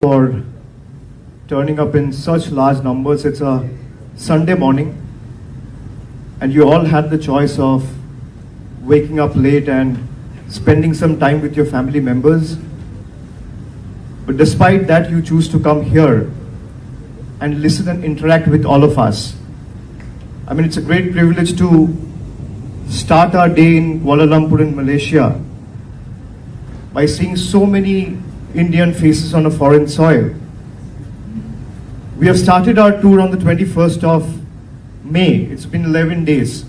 for turning up in such large numbers. It's a Sunday morning, and you all had the choice of waking up late and spending some time with your family members. But despite that, you choose to come here and listen and interact with all of us. I mean, it's a great privilege to start our day in Kuala Lumpur in Malaysia by seeing so many Indian faces on a foreign soil. We have started our tour on the 21st of May. It's been 11 days.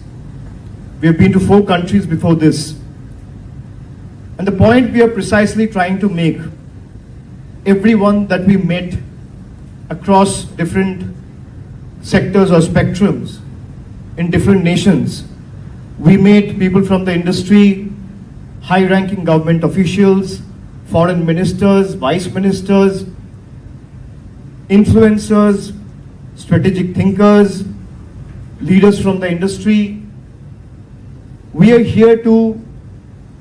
We have been to 4 countries before this. And the point we are precisely trying to make, everyone that we met across different sectors or spectrums in different nations, we met people from the industry, high-ranking government officials, foreign ministers, vice ministers, influencers, strategic thinkers, leaders from the industry. We are here to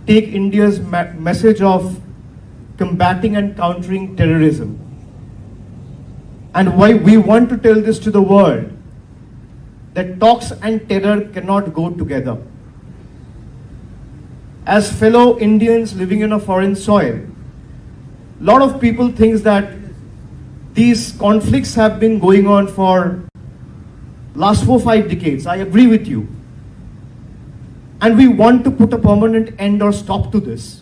take India's message of combating and countering terrorism. And why we want to tell this to the world, that talks and terror cannot go together. As fellow Indians living in a foreign soil, a lot of people think that these conflicts have been going on for last 4-5 decades. I agree with you. And we want to put a permanent end or stop to this.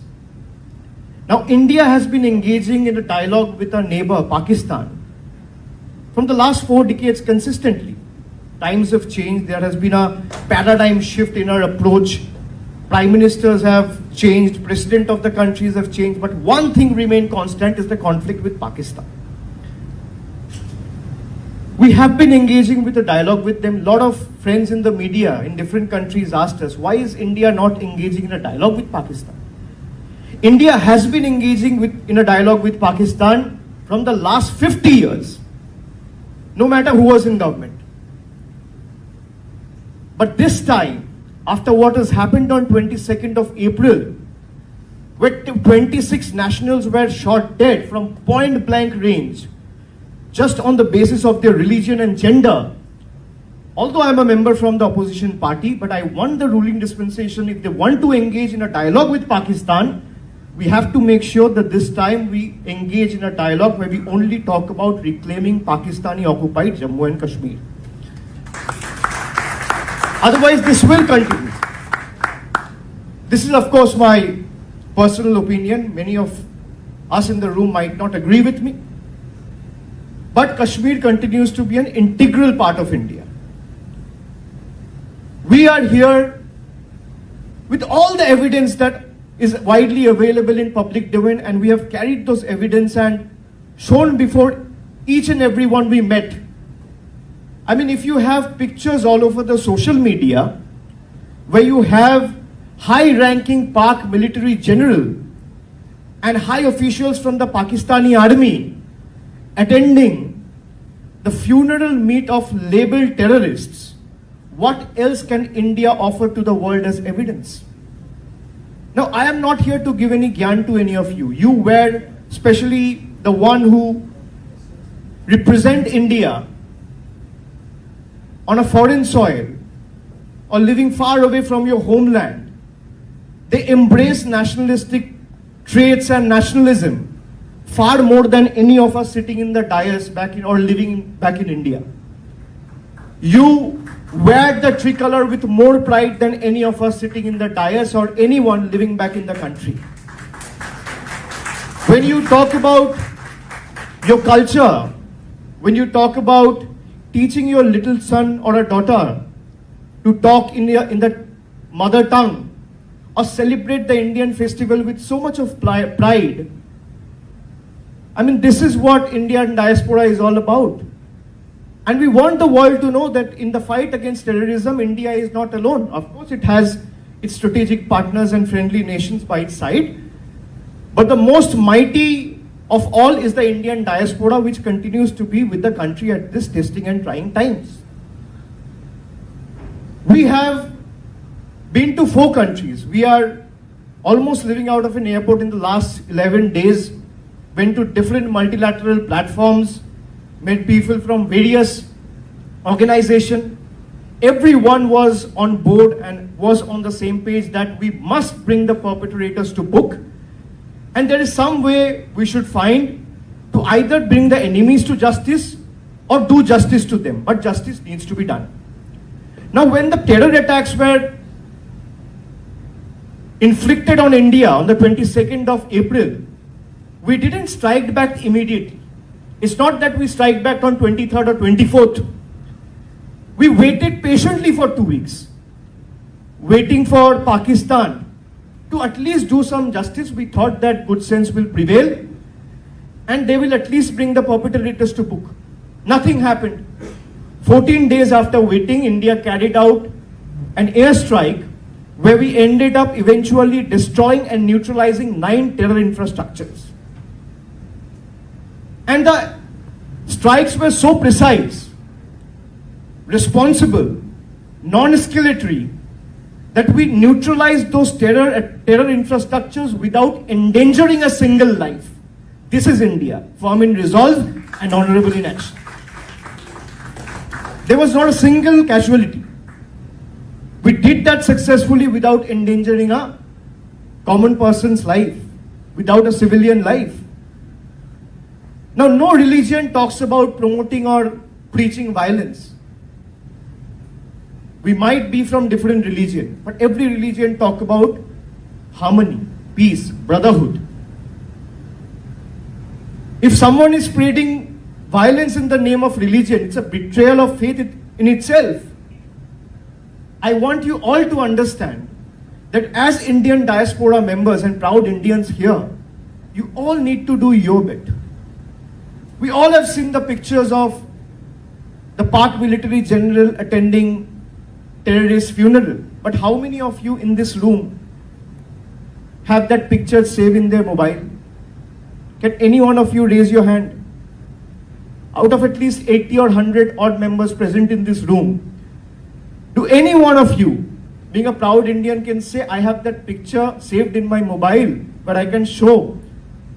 Now, India has been engaging in a dialogue with our neighbor, Pakistan, from the last 4 decades consistently. Times have changed. There has been a paradigm shift in our approach. Prime ministers have changed, president of the countries have changed, but one thing remained constant is the conflict with Pakistan. We have been engaging with a dialogue with them. A lot of friends in the media in different countries asked us, why is India not engaging in a dialogue with Pakistan? India has been engaging in a dialogue with Pakistan from the last 50 years, no matter who was in government. But this time, after what has happened on 22nd of April, where 26 nationals were shot dead from point blank range, just on the basis of their religion and gender. Although I am a member from the opposition party, but I want the ruling dispensation, if they want to engage in a dialogue with Pakistan, we have to make sure that this time we engage in a dialogue where we only talk about reclaiming Pakistani occupied Jammu and Kashmir. Otherwise, this will continue. This is, of course, my personal opinion. Many of us in the room might not agree with me. But Kashmir continues to be an integral part of India. We are here with all the evidence that is widely available in public domain, and we have carried those evidence and shown before each and every one we met. I mean, if you have pictures all over the social media where you have high-ranking Pak military general and high officials from the Pakistani army attending the funeral meet of labeled terrorists, what else can India offer to the world as evidence? Now, I am not here to give any gyan to any of you. You were, especially the one who represent India on a foreign soil or living far away from your homeland. They embrace nationalistic traits and nationalism far more than any of us sitting in the dais or living back in India. You wear the tricolor with more pride than any of us sitting in the dais or anyone living back in the country. When you talk about your culture, when you talk about teaching your little son or a daughter to talk in the mother tongue or celebrate the Indian festival with so much of pride, I mean, this is what Indian diaspora is all about. And we want the world to know that in the fight against terrorism, India is not alone. Of course, it has its strategic partners and friendly nations by its side. But the most mighty of all is the Indian diaspora, which continues to be with the country at this testing and trying times. We have been to 4 countries. We are almost living out of an airport in the last 11 days went to different multilateral platforms, met people from various organizations. Everyone was on board and was on the same page that we must bring the perpetrators to book. And there is some way we should find to either bring the enemies to justice or do justice to them. But justice needs to be done. Now, when the terror attacks were inflicted on India on the 22nd of April, we didn't strike back immediately. It's not that we strike back on 23rd or 24th. We waited patiently for 2 weeks, waiting for Pakistan to at least do some justice. We thought that good sense will prevail and they will at least bring the perpetrators to book. Nothing happened. 14 days after waiting, India carried out an airstrike where we ended up eventually destroying and neutralizing 9 terror infrastructures. And the strikes were so precise, responsible, non-escalatory, that we neutralized those terror infrastructures without endangering a single life. This is India, firm in resolve and honorable in action. There was not a single casualty. We did that successfully without endangering a common person's life, without a civilian life. Now, no religion talks about promoting or preaching violence. We might be from different religion, but every religion talks about harmony, peace, brotherhood. If someone is spreading violence in the name of religion, it's a betrayal of faith in itself. I want you all to understand that as Indian diaspora members and proud Indians here, you all need to do your bit. We all have seen the pictures of the Pak military general attending terrorist funeral. But how many of you in this room have that picture saved in their mobile? Can any one of you raise your hand? Out of at least 80 or 100 odd members present in this room, do any one of you, being a proud Indian, can say, I have that picture saved in my mobile, but I can show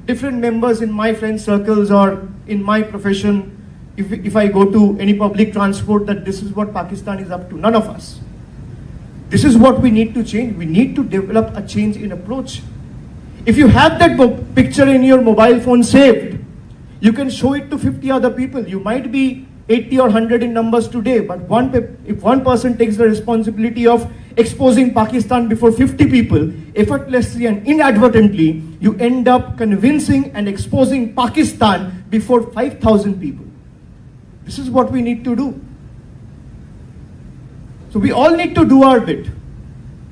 different members in my friend circles or in my profession, if I go to any public transport, that this is what Pakistan is up to? None of us. This is what we need to change. We need to develop a change in approach. If you have that picture in your mobile phone saved, you can show it to 50 other people. You might be 80 or 100 in numbers today, but if one person takes the responsibility of exposing Pakistan before 50 people, effortlessly and inadvertently, you end up convincing and exposing Pakistan before 5,000 people. This is what we need to do. So we all need to do our bit.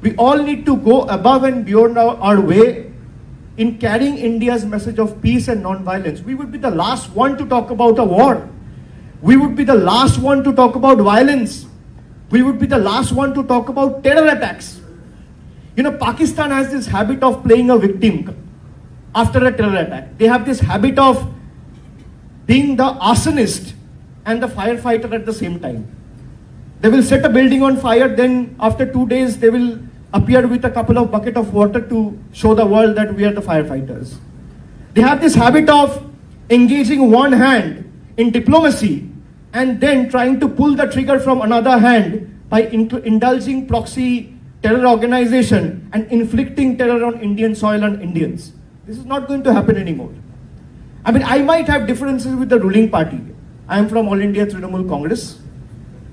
We all need to go above and beyond our way in carrying India's message of peace and non-violence. We would be the last one to talk about a war. We would be the last one to talk about violence. We would be the last one to talk about terror attacks. You know, Pakistan has this habit of playing a victim after a terror attack. They have this habit of being the arsonist and the firefighter at the same time. They will set a building on fire, then after 2 days they will appear with a couple of buckets of water to show the world that we are the firefighters. They have this habit of engaging one hand in diplomacy and then trying to pull the trigger from another hand by indulging proxy terror organization and inflicting terror on Indian soil and Indians. This is not going to happen anymore. I mean, I might have differences with the ruling party. I am from All India Trinamool Congress,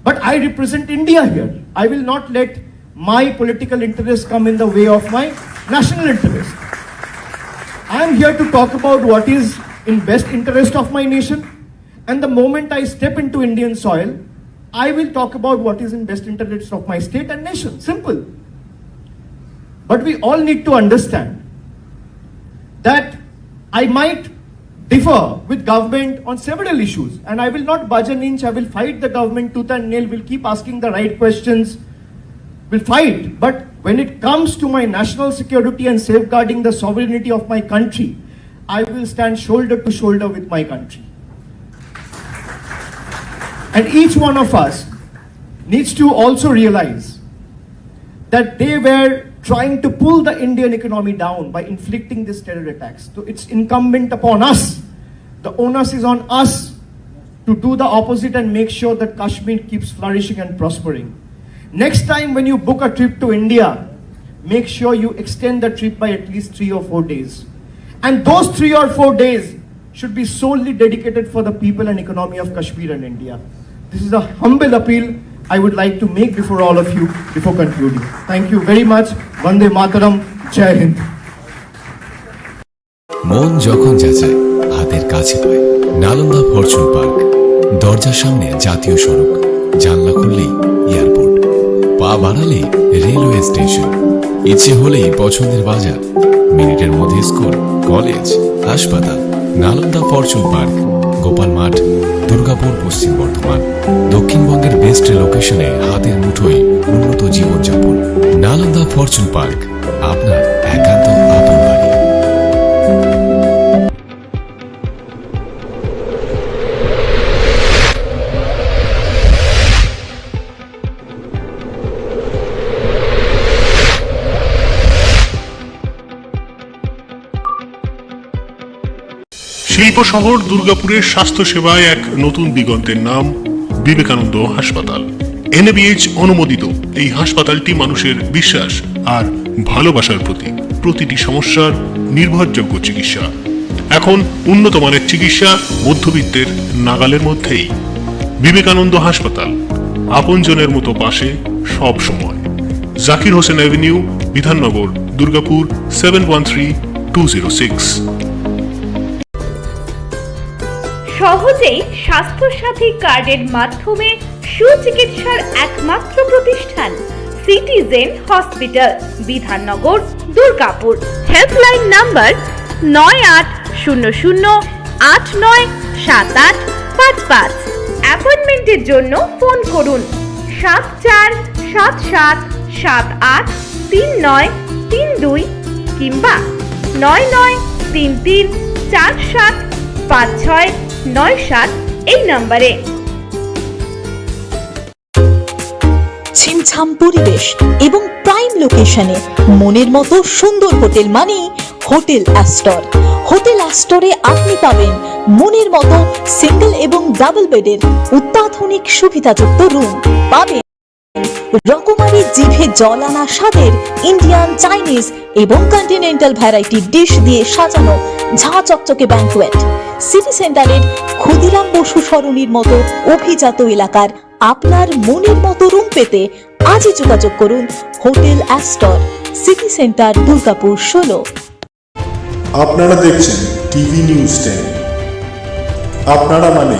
but I represent India here. I will not let my political interests come in the way of my national interest. I am here to talk about what is in best interest of my nation. And the moment I step into Indian soil, I will talk about what is in best interest of my state and nation. Simple. But we all need to understand that I might differ with government on several issues, and I will not budge an inch. I will fight the government tooth and nail, will keep asking the right questions, will fight. But when it comes to my national security and safeguarding the sovereignty of my country, I will stand shoulder to shoulder with my country. And each one of us needs to also realize that they were trying to pull the Indian economy down by inflicting these terror attacks. So it's incumbent upon us. The onus is on us to do the opposite and make sure that Kashmir keeps flourishing and prospering. Next time when you book a trip to India, make sure you extend the trip by at least 3 or 4 days. And those 3 or 4 days should be solely dedicated for the people and economy of Kashmir and India. This is a humble appeal I would like to make before all of you before concluding. Thank you very much. Vande Mataram. Jai Hind. মন যখন যাচায় হাতের কাছে পায় Nalanda Fortune park দরজার সামনে জাতীয় সড়ক জানলা খুললেই এয়ারপোর্ট পা বাড়ালেই রেলওয়ে স্টেশন ইচ্ছে হলেই পছন্দের বাজার মিনিটের মধ্যে স্কুল কলেজ হাসপাতাল নালন্দা ফরচুন পার্ক গোপাল মাঠ দুর্গাপুর পশ্চিম বর্ধমান দক্ষিণবঙ্গের বেস্ট লোকেশনে হাতের মুঠোয় উন্নত জীবনযাপন নালন্দা ফরচুন পার্ক আপনার একান্ত আপন বাড়ি। শিল্প শহর দুর্গাপুরের স্বাস্থ্য সেবায় এক নতুন দিগন্তের নাম বিবেকানন্দ হাসপাতাল। NABH অনুমোদিত এই হাসপাতালটি মানুষের বিশ্বাস আর ভালোবাসার প্রতীক। প্রতিটি সমস্যার নির্ভরযোগ্য চিকিৎসা। এখন উন্নত মানের চিকিৎসা মধ্যবিত্তের নাগালের মধ্যেই। বিবেকানন্দ হাসপাতাল আপনজনের মতো পাশে সব সময়। জাকির হোসেন অ্যাভিনিউ, বিধাননগর, দুর্গাপুর 713206। সহজেই স্বাস্থ্যসাথী কার্ডের মাধ্যমে সুচিকিৎসার একমাত্র প্রতিষ্ঠান citizen hospital, Bidhannagar, Durgapur. Helpline number 9800897855। অ্যাপয়েন্টমেন্টের জন্য ফোন করুন 7477783932 কিংবা 9933475697 এই নম্বরে। ছিমছাম পরিবেশ এবং প্রাইম লোকেশনে মনের মতো সুন্দর হোটেল মানে হোটেল অ্যাস্টর। হোটেল অ্যাস্টরে আপনি পাবেন মনের মতো সিঙ্গেল এবং ডাবল বেডের অত্যাধুনিক সুবিধাযুক্ত রুম, পাবেন রকমারি জিভে জল আনা স্বাদের ইন্ডিয়ান, চাইনিজ এবং কন্টিনেন্টাল ভ্যারাইটি ডিশ দিয়ে সাজানো ঝাঁ চকচকে ব্যাংকুয়েট। সিটি সেন্টারের ক্ষুদিরাম বসু সরণির মতো অভিজাত এলাকার আপনার মনের মতো রুম পেতে আজই যোগাযোগ করুন hotel Astor, city centre, Durgapur 16। আপনারা দেখছেন টিভি নিউজ 10। আপনারা মানে